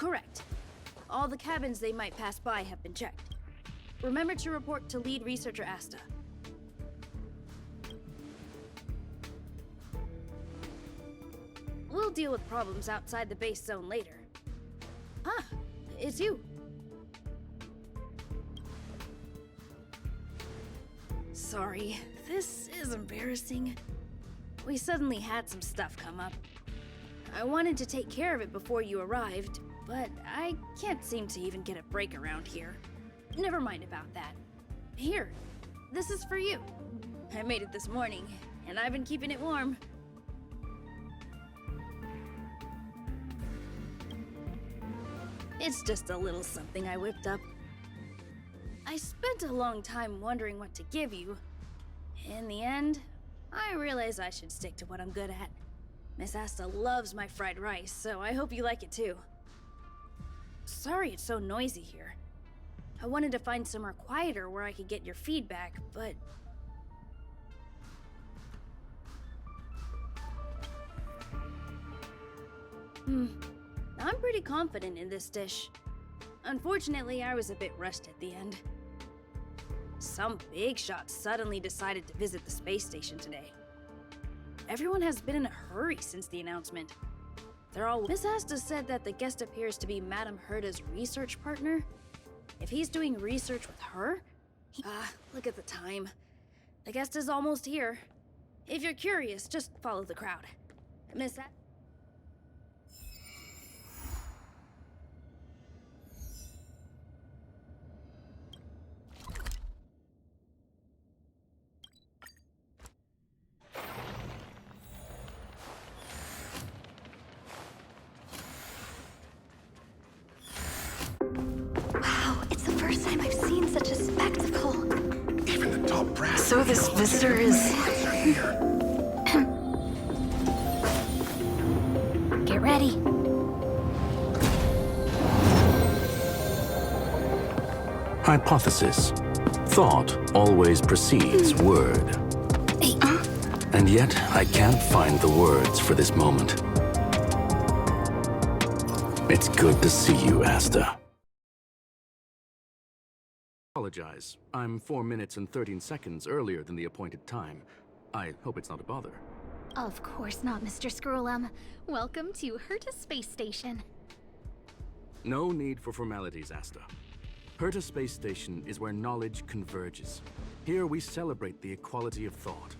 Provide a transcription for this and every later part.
Correct. All the cabins they might pass by have been checked. Remember to report to lead researcher Asta. We'll deal with problems outside the base zone later. Ah, it's you. Sorry, this is embarrassing. We suddenly had some stuff come up. I wanted to take care of it before you arrived, but I can't seem to even get a break around here. Never mind about that. Here, this is for you. I made it this morning, and I've been keeping it warm. It's just a little something I whipped up. I spent a long time wondering what to give you. In the end, I realized I should stick to what I'm good at. Miss Asta loves my fried rice, so I hope you like it too. Sorry it's so noisy here. I wanted to find somewhere quieter where I could get your feedback, but... I'm pretty confident in this dish. Unfortunately, I was a bit rushed at the end. Some big shot suddenly decided to visit the space station today. Everyone has been in a hurry since the announcement. They're all... Miss Asta said that the guest appears to be Madame Herta's research partner. If he's doing research with her... look at the time. The guest is almost here. If you're curious, just follow the crowd. Miss Asta... So this visitor is... Get ready. Hypothesis. Thought always precedes word. And yet, I can't find the words for this moment. It's good to see you, Asta. Apologize. I'm 4 minutes and 13 seconds earlier than the appointed time. I hope it's not a bother. Of course not, Mr. Scrollum. Welcome to Herta Space Station. No need for formalities, Asta. Herta Space Station is where knowledge converges. Here we celebrate the equality of thought.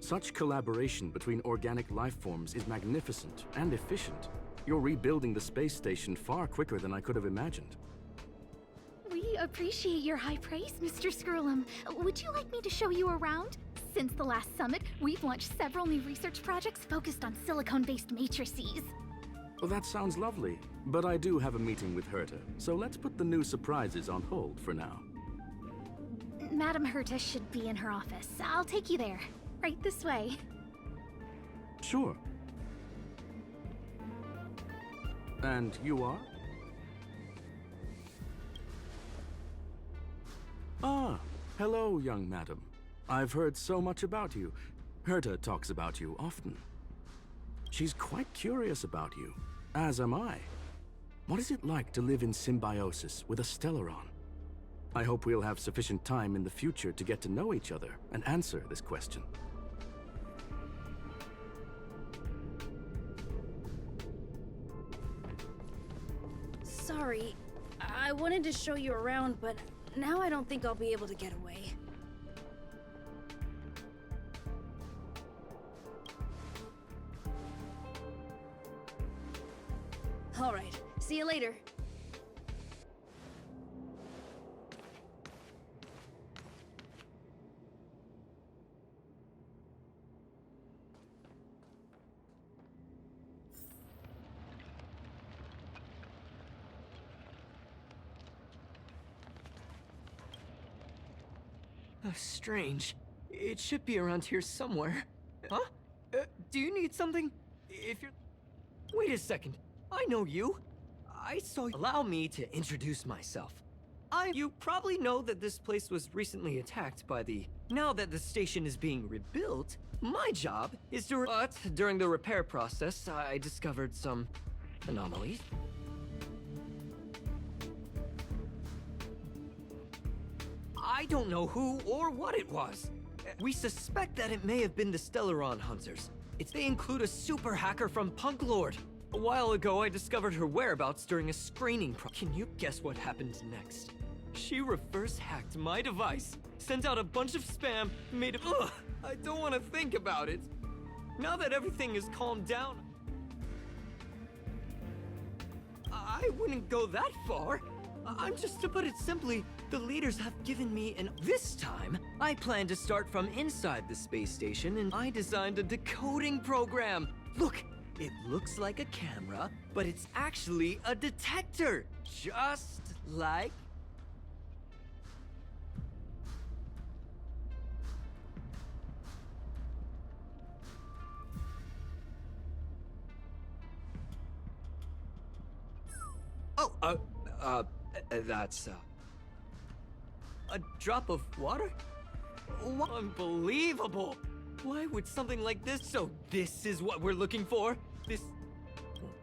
Such collaboration between organic life forms is magnificent and efficient. You're rebuilding the space station far quicker than I could have imagined. We appreciate your high praise, Mr. Scrollum. Would you like me to show you around? Since the last summit, we've launched several new research projects focused on silicone-based matrices. Well, that sounds lovely, but I do have a meeting with Herta, so let's put the new surprises on hold for now. Madame Herta should be in her office. I'll take you there. Right this way. Sure. And you are? Ah, hello, young madam. I've heard so much about you. Herta talks about you often. She's quite curious about you, as am I. What is it like to live in symbiosis with a Stellaron? I hope we'll have sufficient time in the future to get to know each other and answer this question. Sorry, I wanted to show you around, but now I don't think I'll be able to get away. All right, see you later. Strange. It should be around here somewhere. Huh? Do you need something? If you're... Wait a second. I know you. I saw you. Allow me to introduce myself. You probably know that this place was recently attacked by the... Now that the station is being rebuilt, my job is to... But during the repair process, I discovered some anomalies. I don't know who or what it was. We suspect that it may have been the Stellaron Hunters. They include a super hacker from Punk Lord. A while ago, I discovered her whereabouts during a screening Can you guess what happened next? She reverse hacked my device, sent out a bunch of spam, made it. Ugh, I don't want to think about it. Now that everything is calmed down, I wouldn't go that far. I'm just to put it simply, the leaders have given me this time, I plan to start from inside the space station and I designed a decoding program. Look, it looks like a camera, but it's actually a detector. Just like... Oh, that's, a drop of water? Unbelievable! Why would something like this... So this is what we're looking for? This...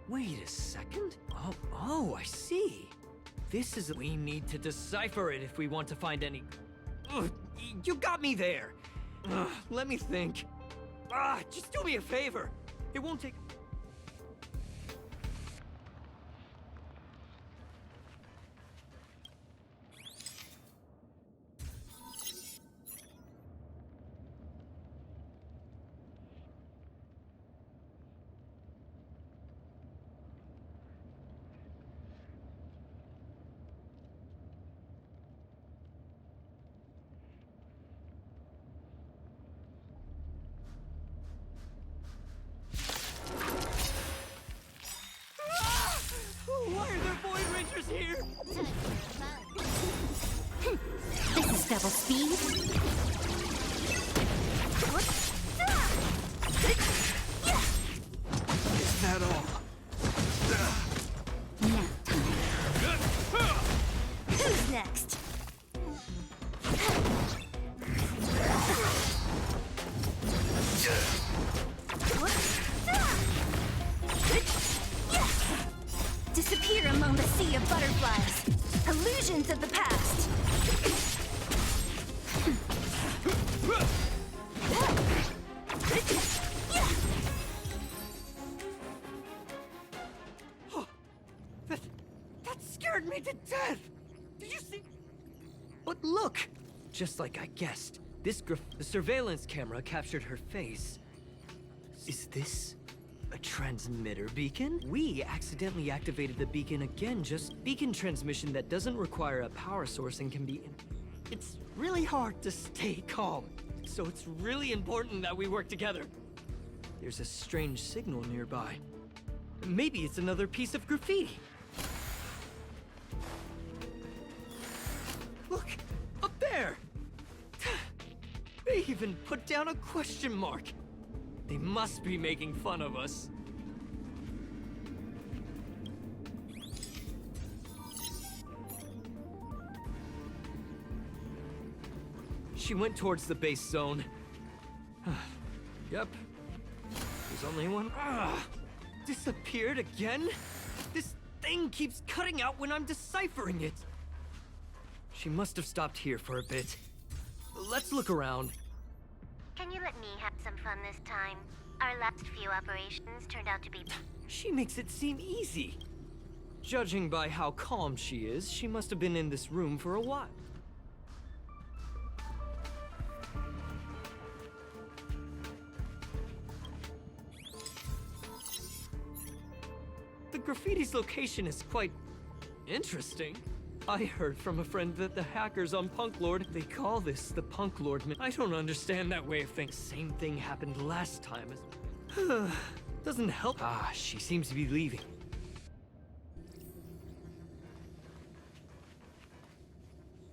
Wait a second. Oh, I see. This is... We need to decipher it if we want to find any... Ugh, you got me there. Let me think. Just do me a favor. It won't take... Why are there Void Rangers here? This is double speed. Is that all? Nap time. Who's next? Disappear among the sea of butterflies. Illusions of the past. That scared me to death! Did you see? But look! Just like I guessed, the surveillance camera captured her face. Is this a transmitter beacon? We accidentally activated the beacon again, just beacon transmission that doesn't require a power source and can be... It's really hard to stay calm, so it's really important that we work together. There's a strange signal nearby. Maybe it's another piece of graffiti. Look, up there! They even put down a question mark. They must be making fun of us. She went towards the base zone. Yep. There's only one. Disappeared again? This thing keeps cutting out when I'm deciphering it. She must have stopped here for a bit. Let's look around. Can you let me have some fun this time? Our last few operations turned out to be... She makes it seem easy. Judging by how calm she is, she must have been in this room for a while. The graffiti's location is quite interesting. I heard from a friend that the hackers on Punk Lord, they call this the Punk Lord. I don't understand that way of thinking. Same thing happened last time as... Doesn't help. She seems to be leaving.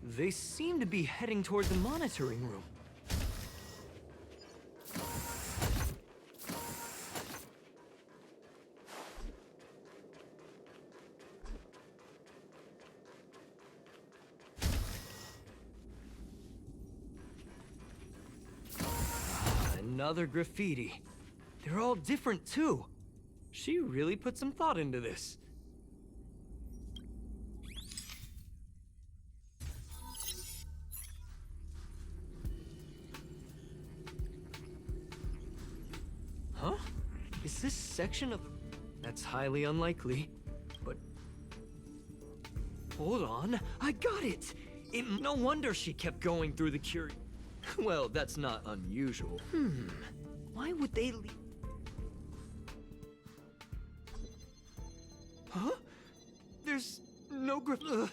They seem to be heading toward the monitoring room. Another graffiti. They're all different too. She really put some thought into this. section of the... That's highly unlikely, but... Hold on, I got it! No wonder she kept going through the curio... Well, that's not unusual. Why would they leave... Huh? There's no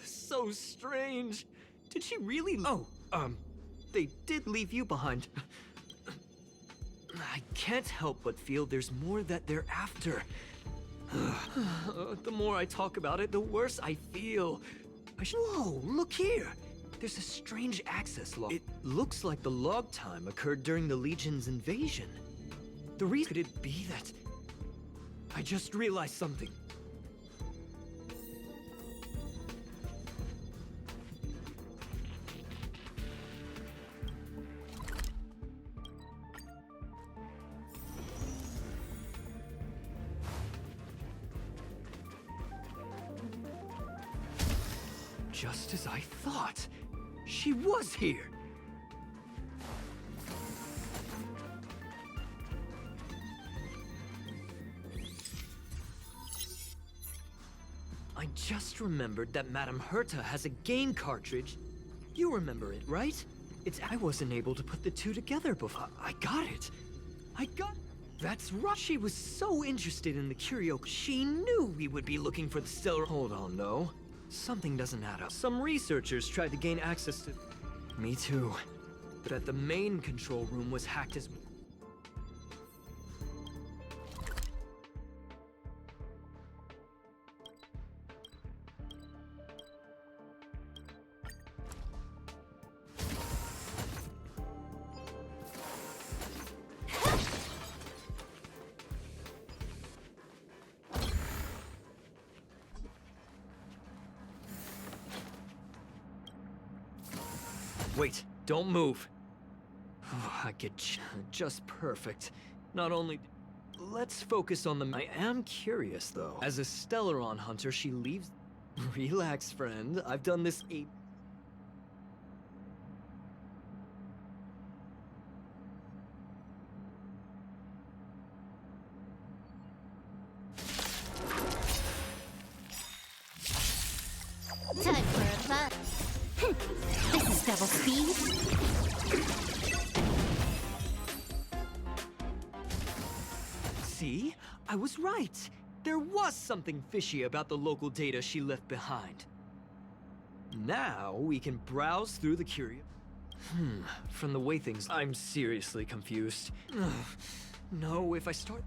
so strange. Did she really... Oh, they did leave you behind. I can't help but feel there's more that they're after. The more I talk about it, the worse I feel. Whoa, look here. There's a strange access log. It looks like the log time occurred during the Legion's invasion. The reason could it be that... I just realized something. Just as I thought. She was here. I just remembered that Madame Herta has a game cartridge. You remember it, right? I wasn't able to put the two together before. I got it. That's right. She was so interested in the curio. She knew we would be looking for the stellar... Hold on, though. Something doesn't add up. Some researchers tried to gain access to... Me too. But the main control room was hacked as... Wait, don't move. I get just perfect. Not only... Let's focus on the... I am curious, though. As a Stellaron hunter, she leaves... Relax, friend. I've done this 8... Time for a fun. This is double speed. See? I was right. There was something fishy about the local data she left behind. Now we can browse through the curio... From the way things... I'm seriously confused. No, if I start...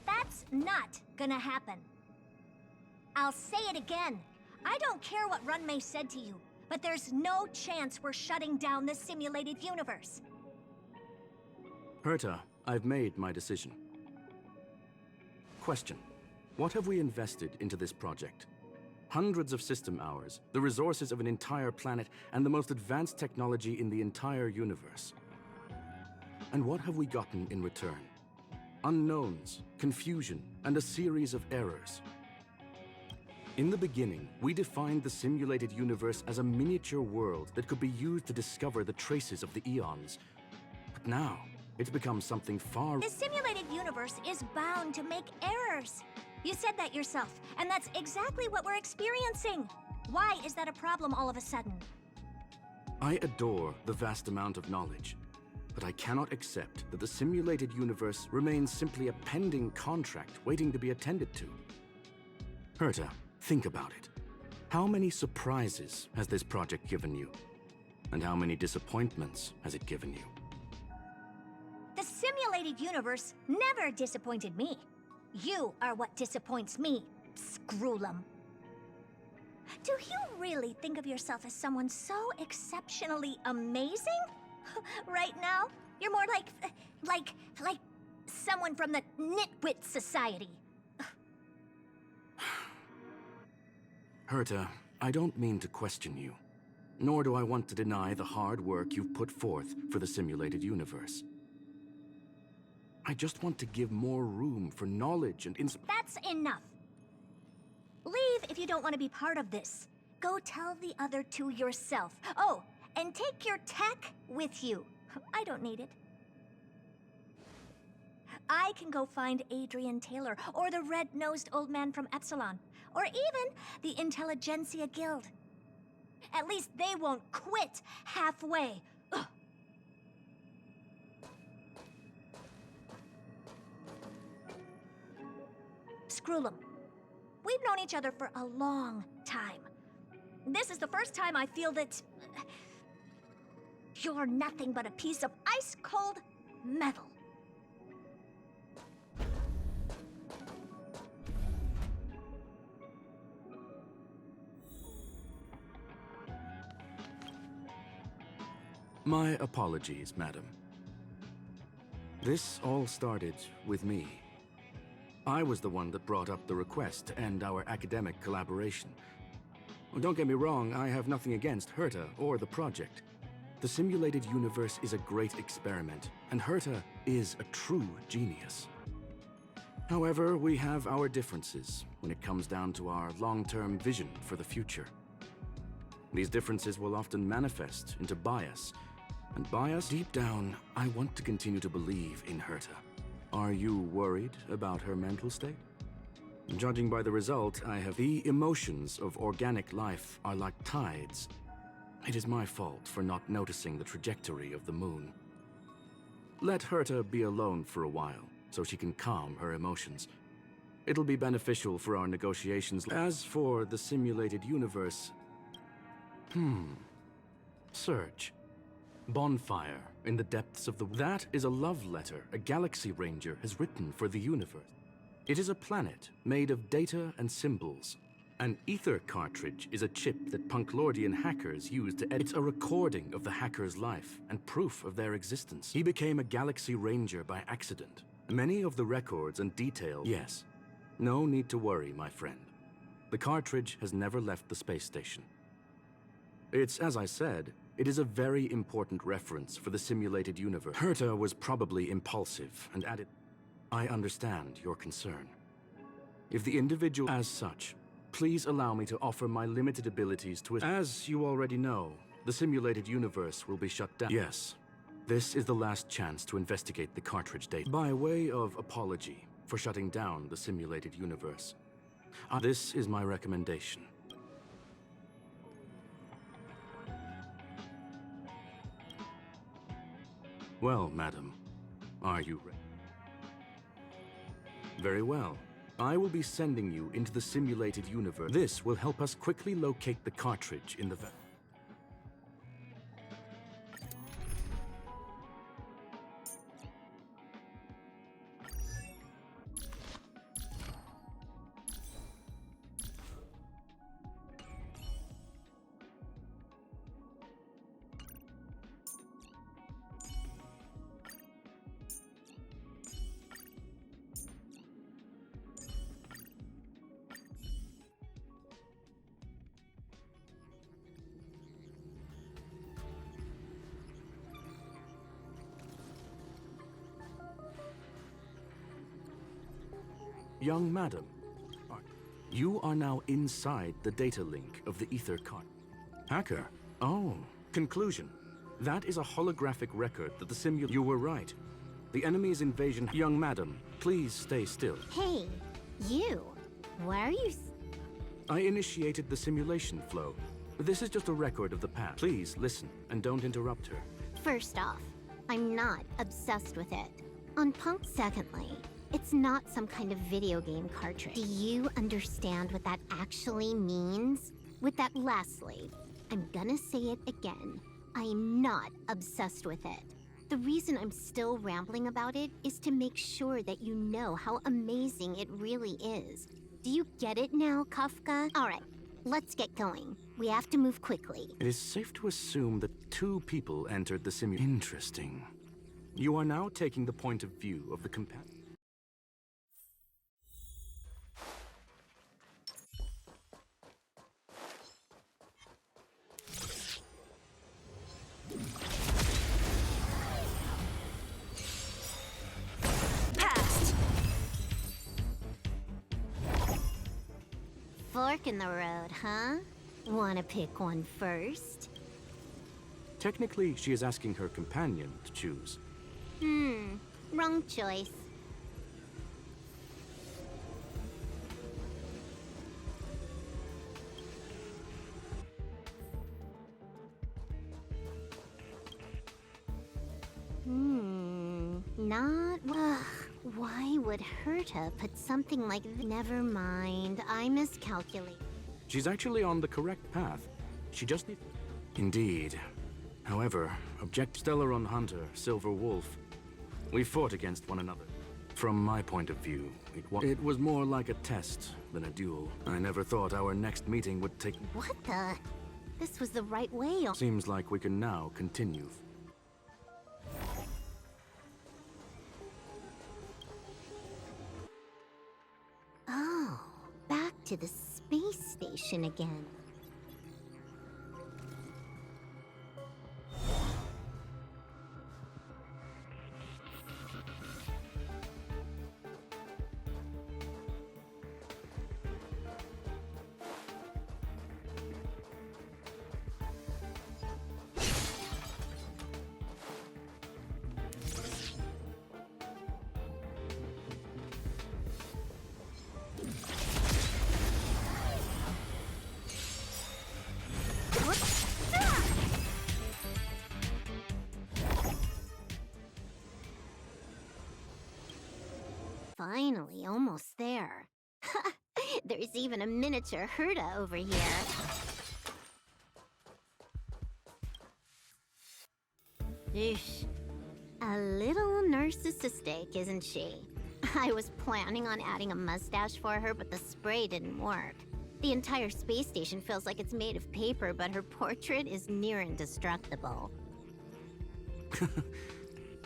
That's not gonna happen. I'll say it again. I don't care what Runmei said to you, but there's no chance we're shutting down this simulated universe. Herta, I've made my decision. Question. What have we invested into this project? hundreds of system hours, the resources of an entire planet, and the most advanced technology in the entire universe. And what have we gotten in return? Unknowns, confusion, and a series of errors. In the beginning, we defined the simulated universe as a miniature world that could be used to discover the traces of the eons. But now, it's become something far... The simulated universe is bound to make errors. You said that yourself, and that's exactly what we're experiencing. Why is that a problem all of a sudden? I adore the vast amount of knowledge, but I cannot accept that the simulated universe remains simply a pending contract waiting to be attended to. Herta, think about it. How many surprises has this project given you? And how many disappointments has it given you? The simulated universe never disappointed me. You are what disappoints me, Scroolum. Do you really think of yourself as someone so exceptionally amazing? Right now, you're more like someone from the Nitwit Society. Herta, I don't mean to question you, nor do I want to deny the hard work you've put forth for the simulated universe. I just want to give more room for knowledge and That's enough. Leave if you don't want to be part of this. Go tell the other two yourself. Oh, and take your tech with you. I don't need it. I can go find Adrian Taylor, or the red-nosed old man from Epsilon, or even the Intelligentsia Guild. At least they won't quit halfway. Ugh. Scroolum, we've known each other for a long time. This is the first time I feel that you're nothing but a piece of ice-cold metal. My apologies, madam. This all started with me. I was the one that brought up the request to end our academic collaboration. Don't get me wrong, I have nothing against Herta or the project. The simulated universe is a great experiment, and Herta is a true genius. However, we have our differences when it comes down to our long-term vision for the future. These differences will often manifest into bias, and bias, deep down, I want to continue to believe in Herta. Are you worried about her mental state? Judging by the result, the emotions of organic life are like tides. It is my fault for not noticing the trajectory of the moon. Let Herta be alone for a while, so she can calm her emotions. It'll be beneficial for our negotiations. As for the simulated universe... Search. Bonfire in the depths of the... That is a love letter a Galaxy Ranger has written for the universe. It is a planet made of data and symbols. An ether cartridge is a chip that Punklordian hackers use to edit. It's a recording of the hacker's life and proof of their existence. He became a Galaxy Ranger by accident. Many of the records and details... Yes. No need to worry, my friend. The cartridge has never left the space station. It's, as I said, it is a very important reference for the simulated universe. Herta was probably impulsive and added... I understand your concern. If the individual... As such, please allow me to offer my limited abilities to... As you already know, the simulated universe will be shut down. Yes, this is the last chance to investigate the cartridge data. By way of apology for shutting down the simulated universe, this is my recommendation. Well, madam, are you ready? Very well. I will be sending you into the simulated universe. This will help us quickly locate the cartridge in the... Young madam, you are now inside the data link of the ether card. Hacker? Oh, conclusion. That is a holographic record that the You were right. The enemy's invasion. Young madam, please stay still. Hey, you. Why are you... I initiated the simulation flow. This is just a record of the past. Please listen and don't interrupt her. First off, I'm not obsessed with it. On Punk, secondly, it's not some kind of video game cartridge. Do you understand what that actually means? With that, lastly, I'm gonna say it again. I'm not obsessed with it. The reason I'm still rambling about it is to make sure that you know how amazing it really is. Do you get it now, Kafka? All right, let's get going. We have to move quickly. It is safe to assume that 2 people entered the simulation. Interesting. You are now taking the point of view of the companion. Passed! Fork in the road, huh? Wanna pick one first? Technically, she is asking her companion to choose. Wrong choice. Not... why would Herta put something like... Never mind, I miscalculated. She's actually on the correct path. She just needs... Indeed. However, object Stellaron Hunter, Silver Wolf. We fought against one another. From my point of view, it was more like a test than a duel. I never thought our next meeting would take... What the... This was the right way. Seems like we can now continue. Oh, back to the space station again. Finally, almost there. There's even a miniature Herta over here. Eesh. A little narcissistic, isn't she? I was planning on adding a mustache for her, but the spray didn't work. The entire space station feels like it's made of paper, but her portrait is near indestructible.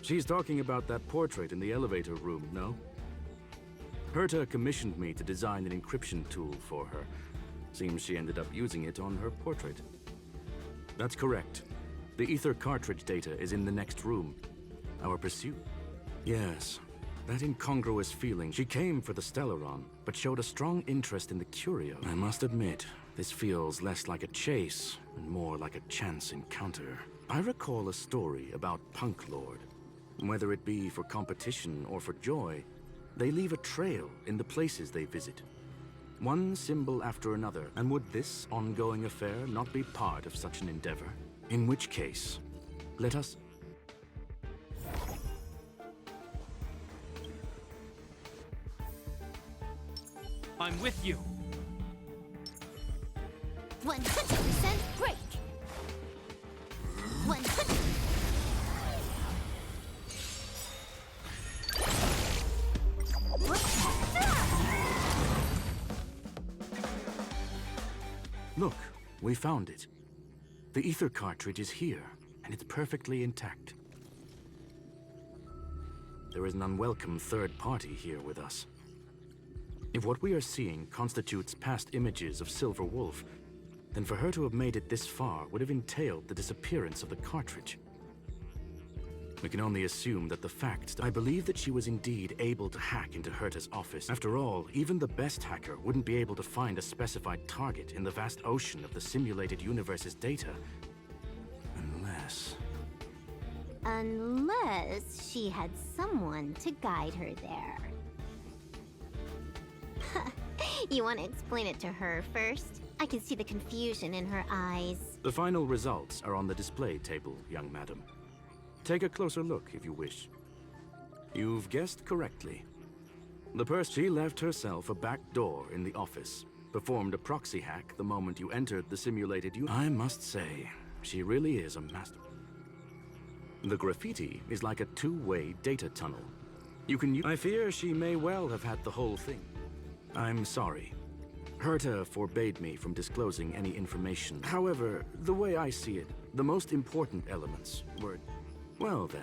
She's talking about that portrait in the elevator room, no? Herta commissioned me to design an encryption tool for her. Seems she ended up using it on her portrait. That's correct. The ether cartridge data is in the next room. Our pursuit? Yes, that incongruous feeling. She came for the Stellaron, but showed a strong interest in the curio. I must admit, this feels less like a chase and more like a chance encounter. I recall a story about Punk Lord. Whether it be for competition or for joy, they leave a trail in the places they visit. One symbol after another. And would this ongoing affair not be part of such an endeavor? In which case, let us... I'm with you. 100% break! 100... Look, we found it. The ether cartridge is here, and it's perfectly intact. There is an unwelcome third party here with us. If what we are seeing constitutes past images of Silver Wolf, then for her to have made it this far would have entailed the disappearance of the cartridge. We can only assume that the facts... I believe that she was indeed able to hack into Herta's office. After all, even the best hacker wouldn't be able to find a specified target in the vast ocean of the simulated universe's data. Unless she had someone to guide her there. You want to explain it to her first? I can see the confusion in her eyes. The final results are on the display table, young madam. Take a closer look if you wish. You've guessed correctly. The person, she left herself a back door in the office, performed a proxy hack the moment you entered the simulated universe. I must say, she really is a master. The graffiti is like a two-way data tunnel. You can use... I fear she may well have had the whole thing. I'm sorry. Herta forbade me from disclosing any information. However, the way I see it, the most important elements were... Well then,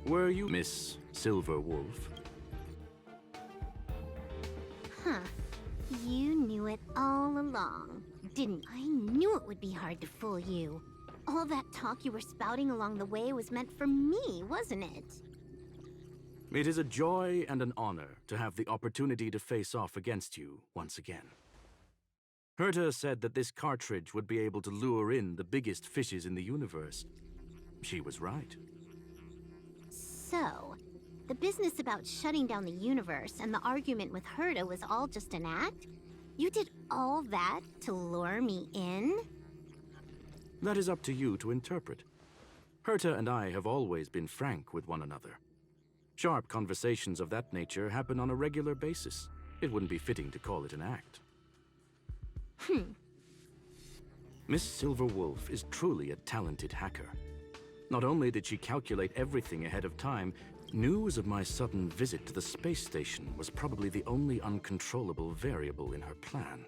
were you Miss Silverwolf? Huh. You knew it all along, didn't you? I knew it would be hard to fool you. All that talk you were spouting along the way was meant for me, wasn't it? It is a joy and an honor to have the opportunity to face off against you once again. Herta said that this cartridge would be able to lure in the biggest fishes in the universe. She was right. So, the business about shutting down the universe and the argument with Herta was all just an act? You did all that to lure me in? That is up to you to interpret. Herta and I have always been frank with one another. Sharp conversations of that nature happen on a regular basis. It wouldn't be fitting to call it an act. Miss Silverwolf is truly a talented hacker. Not only did she calculate everything ahead of time, news of my sudden visit to the space station was probably the only uncontrollable variable in her plan.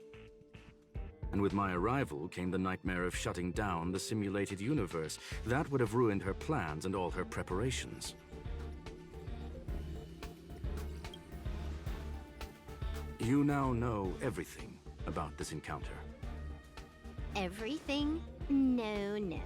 And with my arrival came the nightmare of shutting down the simulated universe. That would have ruined her plans and all her preparations. You now know everything about this encounter. Everything? No, no.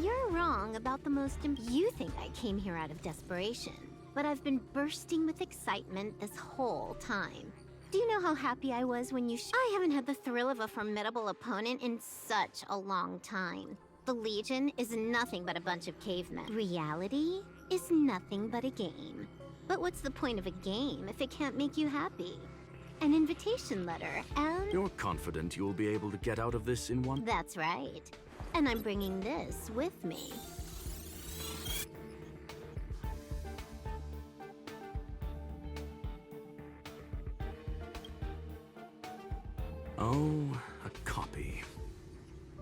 You're wrong about the most You think I came here out of desperation, but I've been bursting with excitement this whole time. Do you know how happy I was when you I haven't had the thrill of a formidable opponent in such a long time. The Legion is nothing but a bunch of cavemen. Reality is nothing but a game. But what's the point of a game if it can't make you happy? An invitation letter, and... You're confident you'll be able to get out of this in one... That's right. And I'm bringing this with me. Oh, a copy.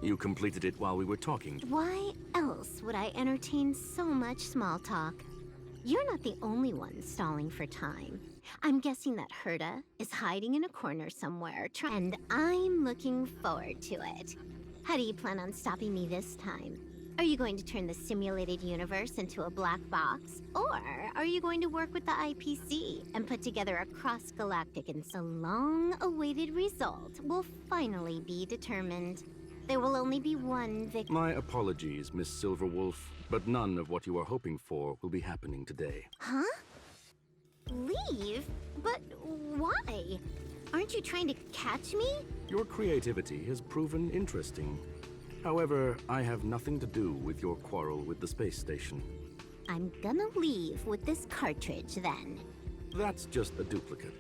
You completed it while we were talking. Why else would I entertain so much small talk? You're not the only one stalling for time. I'm guessing that Herta is hiding in a corner somewhere, and I'm looking forward to it. How do you plan on stopping me this time? Are you going to turn the simulated universe into a black box? Or are you going to work with the IPC and put together a cross-galactic and so long-awaited result will finally be determined? There will only be one victim. My apologies, Miss Silverwolf, but none of what you are hoping for will be happening today. Huh? Leave? But why? Aren't you trying to catch me? Your creativity has proven interesting. However, I have nothing to do with your quarrel with the space station. I'm gonna leave with this cartridge, then. That's just a duplicate.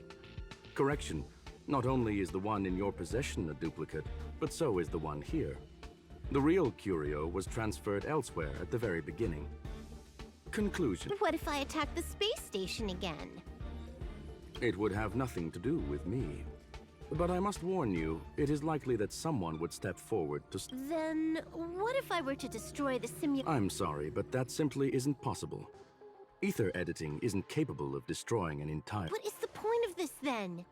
Correction, not only is the one in your possession a duplicate, but so is the one here. The real curio was transferred elsewhere at the very beginning. Conclusion. What if I attack the space station again? It would have nothing to do with me. But I must warn you, it is likely that someone would step forward to... Then, what if I were to destroy the I'm sorry, but that simply isn't possible. Ether editing isn't capable of destroying an entire... What is the point of this, then?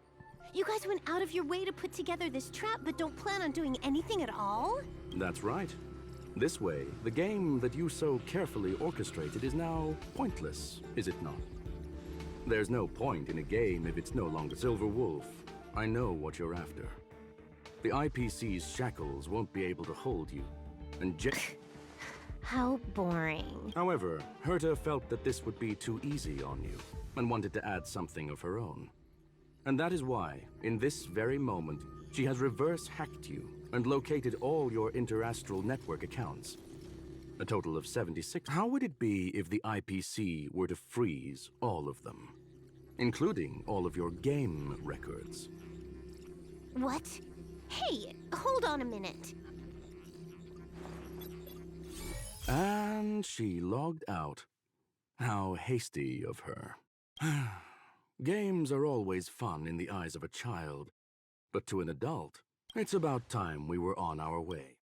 You guys went out of your way to put together this trap, but don't plan on doing anything at all? That's right. This way, the game that you so carefully orchestrated is now pointless, is it not? There's no point in a game if it's no longer Silverwolf. I know what you're after. The IPC's shackles won't be able to hold you, and How boring. However, Herta felt that this would be too easy on you and wanted to add something of her own. And that is why, in this very moment, she has reverse hacked you and located all your interastral network accounts. A total of 76. How would it be if the IPC were to freeze all of them, including all of your game records? What? Hey, hold on a minute. And she logged out. How hasty of her. Games are always fun in the eyes of a child, but to an adult, it's about time we were on our way.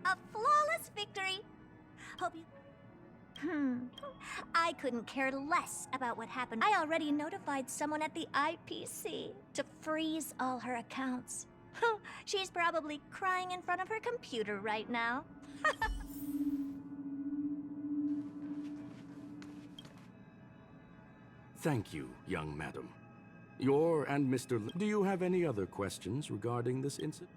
A flawless victory! Hope you... I couldn't care less about what happened. I already notified someone at the IPC to freeze all her accounts. She's probably crying in front of her computer right now. Thank you, young madam. And Mr. Do you have any other questions regarding this incident?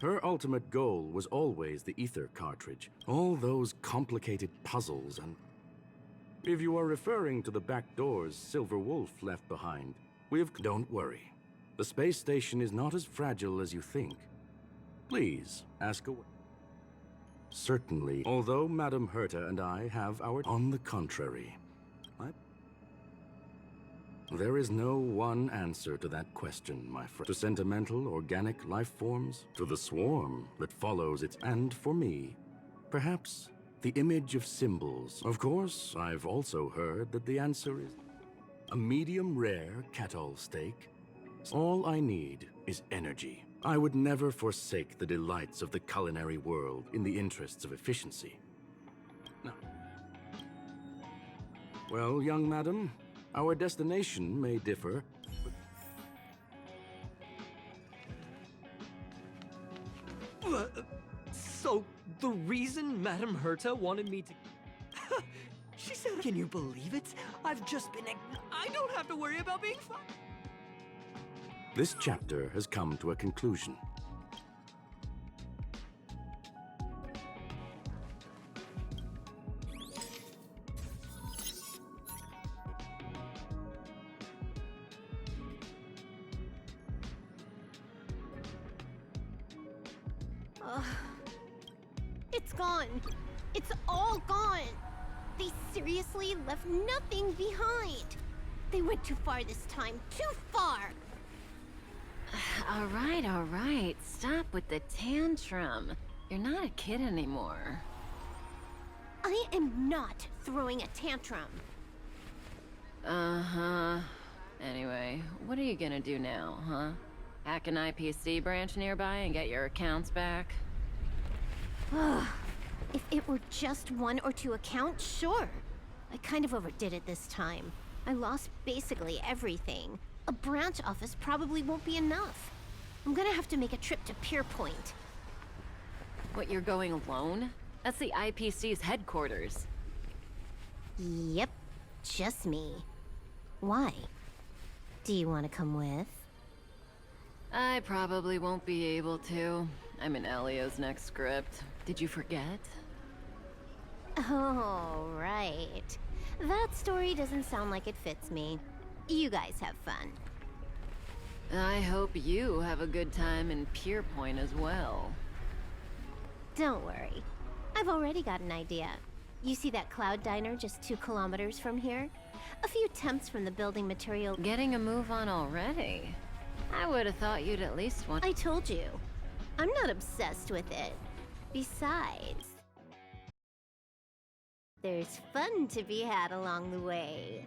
Her ultimate goal was always the ether cartridge. All those complicated puzzles and... If you are referring to the back doors Silver Wolf left behind, Don't worry. The space station is not as fragile as you think. Please, ask away. Certainly, although Madame Herta and I have our... On the contrary, there is no one answer to that question, my friend. To sentimental, organic life forms, to the swarm that follows its... And for me, perhaps the image of symbols. Of course, I've also heard that the answer is a medium rare Catol steak. All I need is energy. I would never forsake the delights of the culinary world in the interests of efficiency. No. Well, young madam, our destination may differ, So, the reason Madame Herta wanted me to... She said, can you believe it? I've just been... I don't have to worry about being fine. This chapter has come to a conclusion. It's gone. It's all gone. They seriously left nothing behind. They went too far this time. Too far. All right. Stop with the tantrum. You're not a kid anymore. I am not throwing a tantrum. Uh-huh. Anyway, what are you gonna do now, huh? Hack an IPC branch nearby and get your accounts back? If it were just one or two accounts, sure. I kind of overdid it this time. I lost basically everything. A branch office probably won't be enough. I'm gonna have to make a trip to Pier Point. What, you're going alone? That's the IPC's headquarters. Yep, just me. Why? Do you want to come with? I probably won't be able to. I'm in Elio's next script. Did you forget? Oh, right. That story doesn't sound like it fits me. You guys have fun. I hope you have a good time in Pier Point as well. Don't worry. I've already got an idea. You see that cloud diner just 2 kilometers from here? A few temps from the building material... Getting a move on already? I would have thought you'd at least want... I told you. I'm not obsessed with it. Besides... there's fun to be had along the way.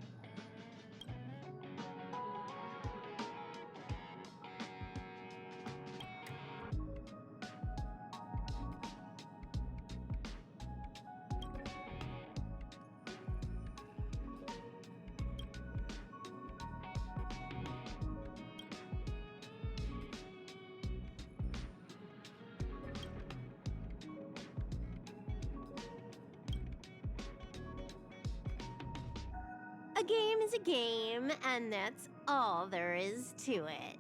A game is a game, and that's all there is to it.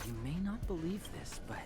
You may not believe this, but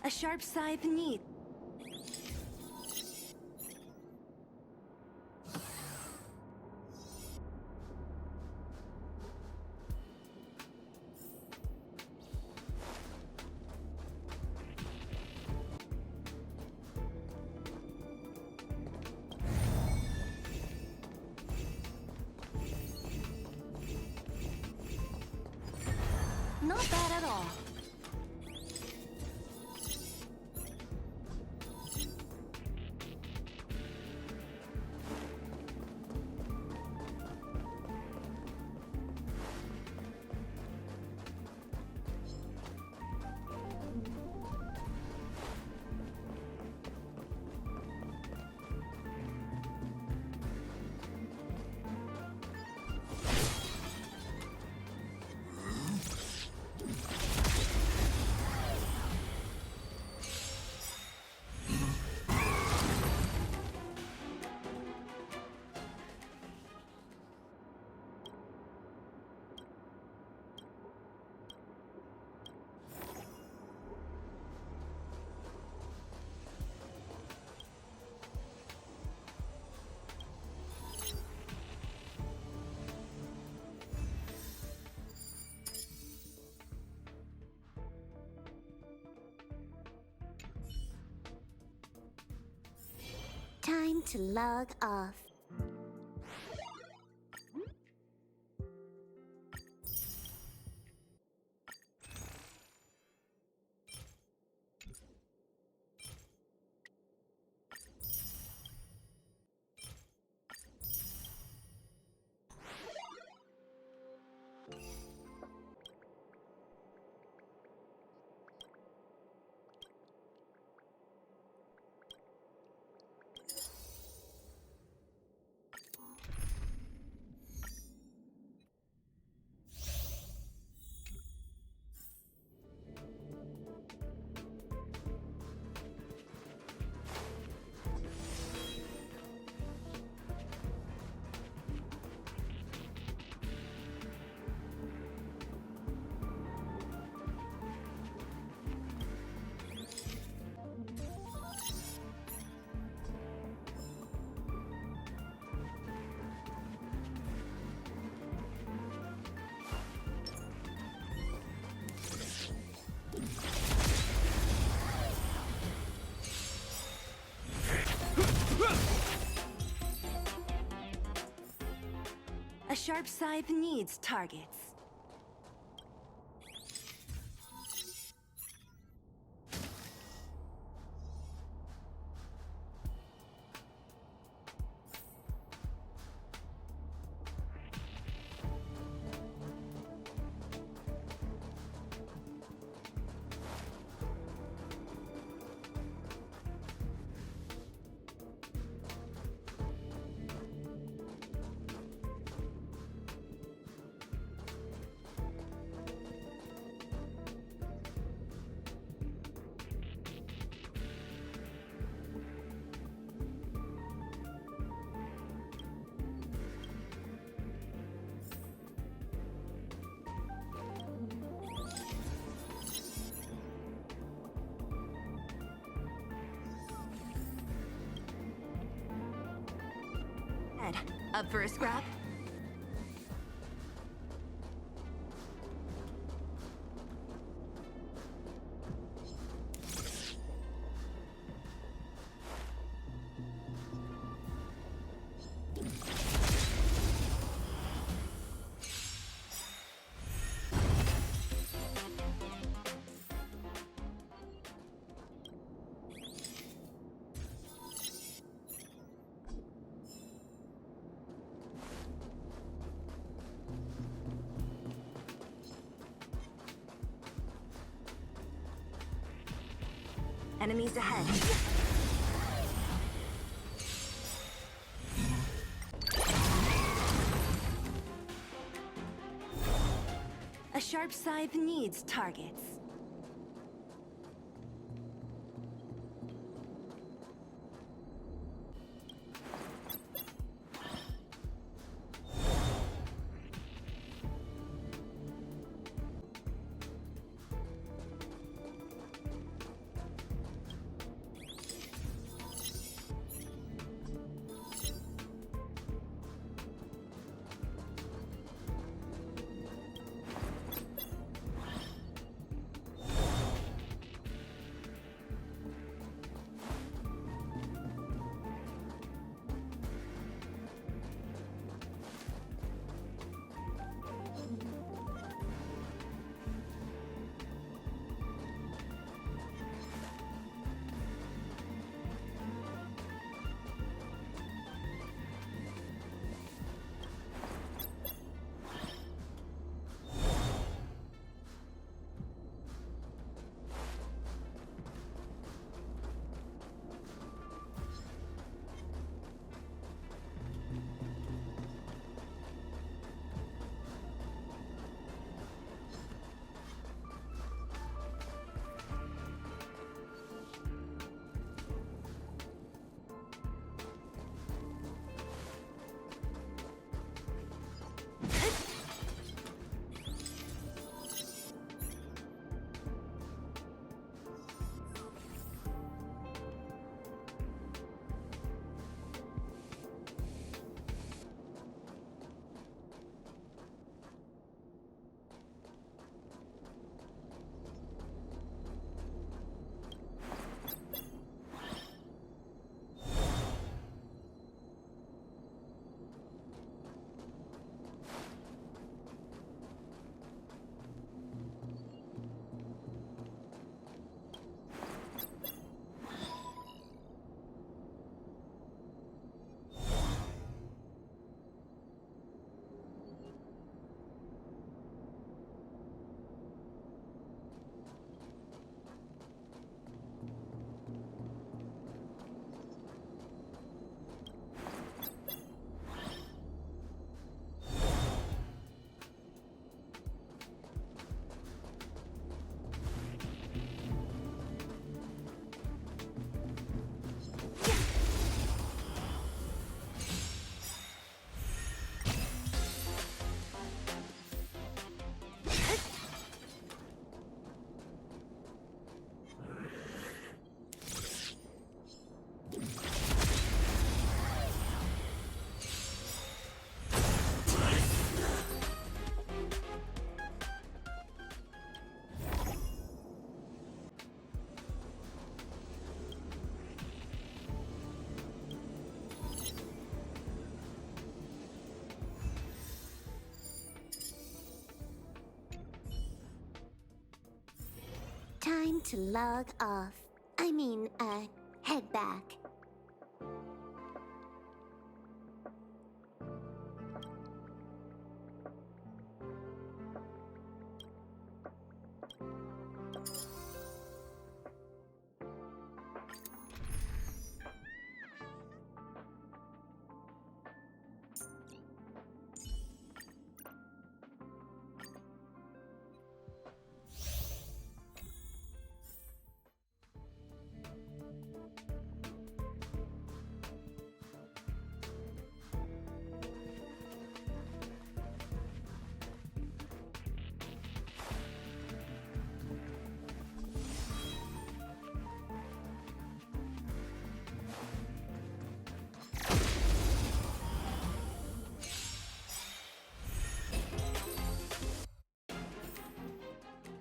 A sharp scythe need. Not bad at all. Time to log off. A sharp scythe needs targets. Up for a scrap? Enemies ahead. A sharp scythe needs targets. to log off. Head back.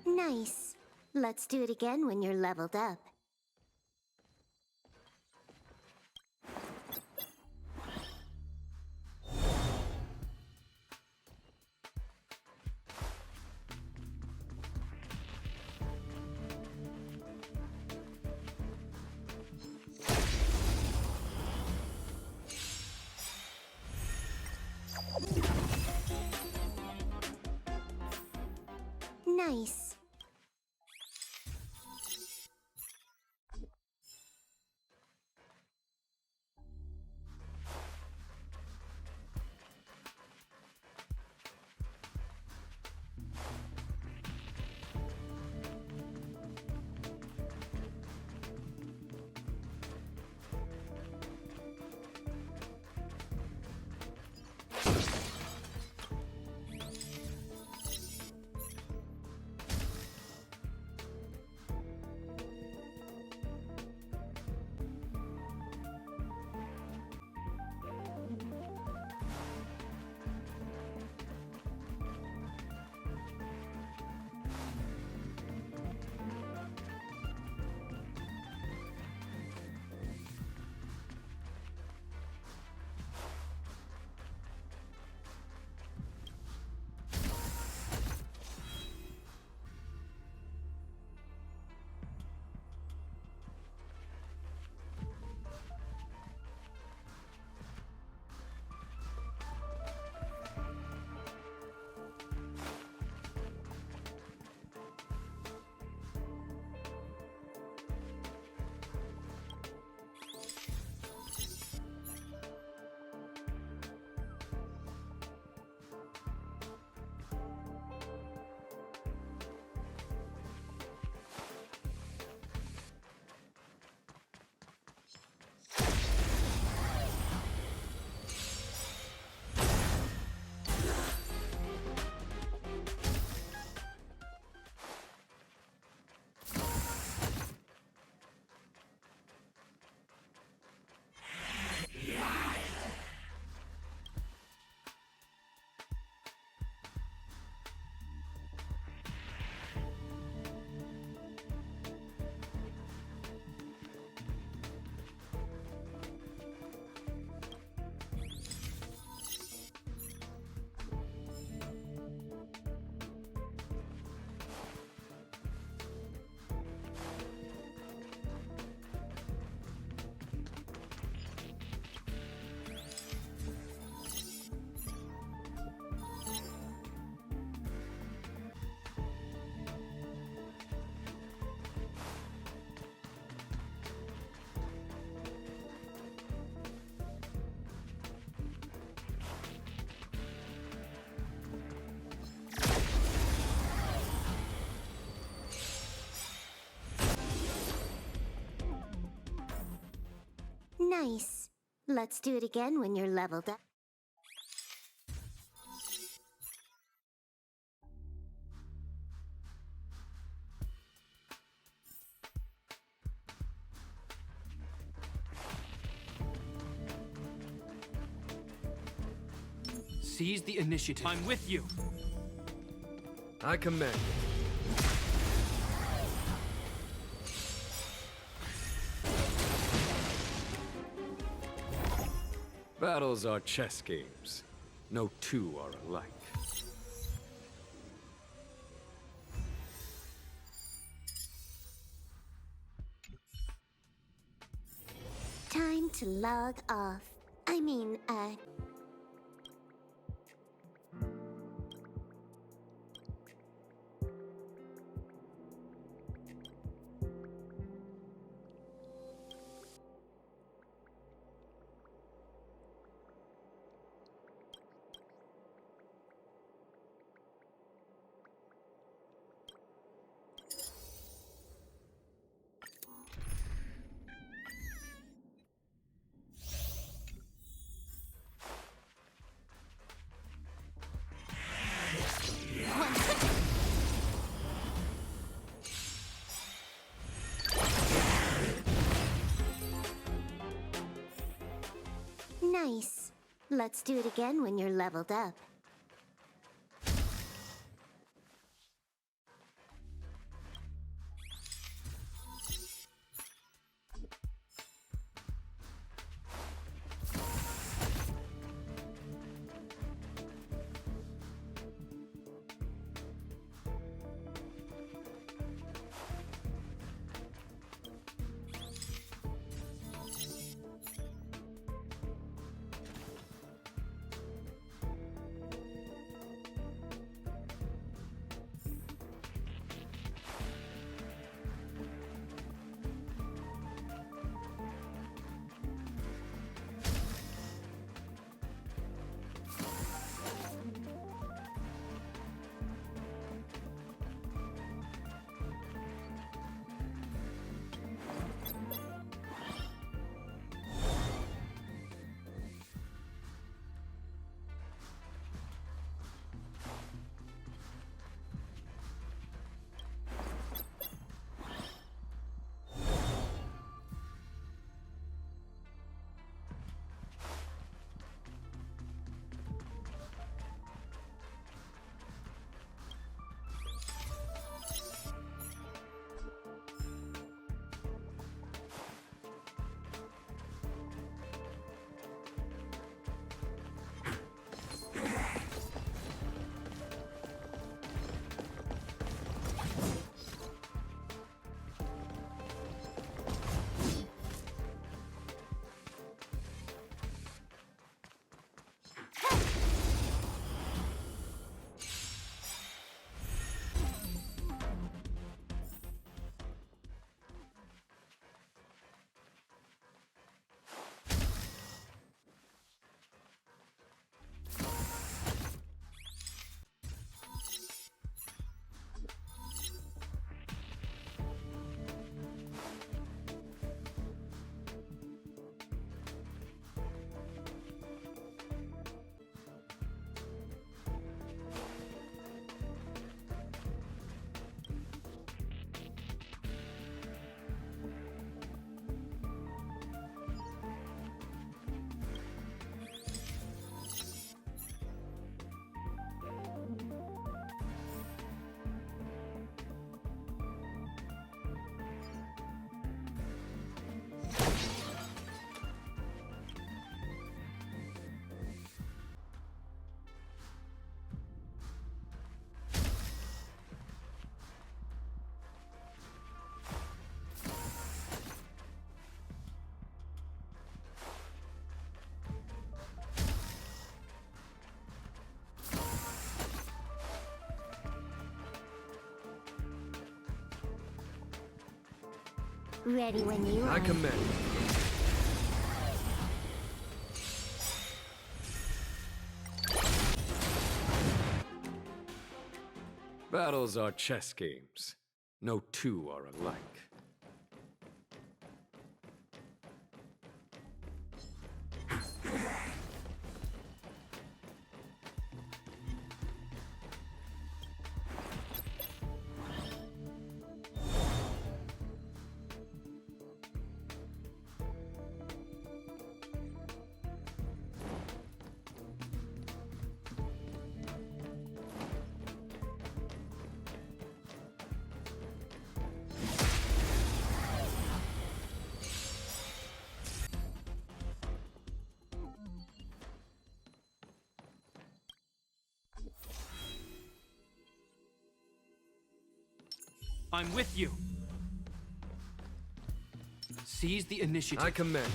Nice. Let's do it again when you're leveled up. Nice. Nice. Let's do it again when you're leveled up. Seize the initiative. I'm with you. I command. Battles are chess games. No two are alike. to log off. I mean, Nice. Let's do it again when you're leveled up. Ready when you are. I commend. Battles are chess games. No two are alike. I'm with you. Seize the initiative. I commend.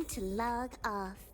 time to log off.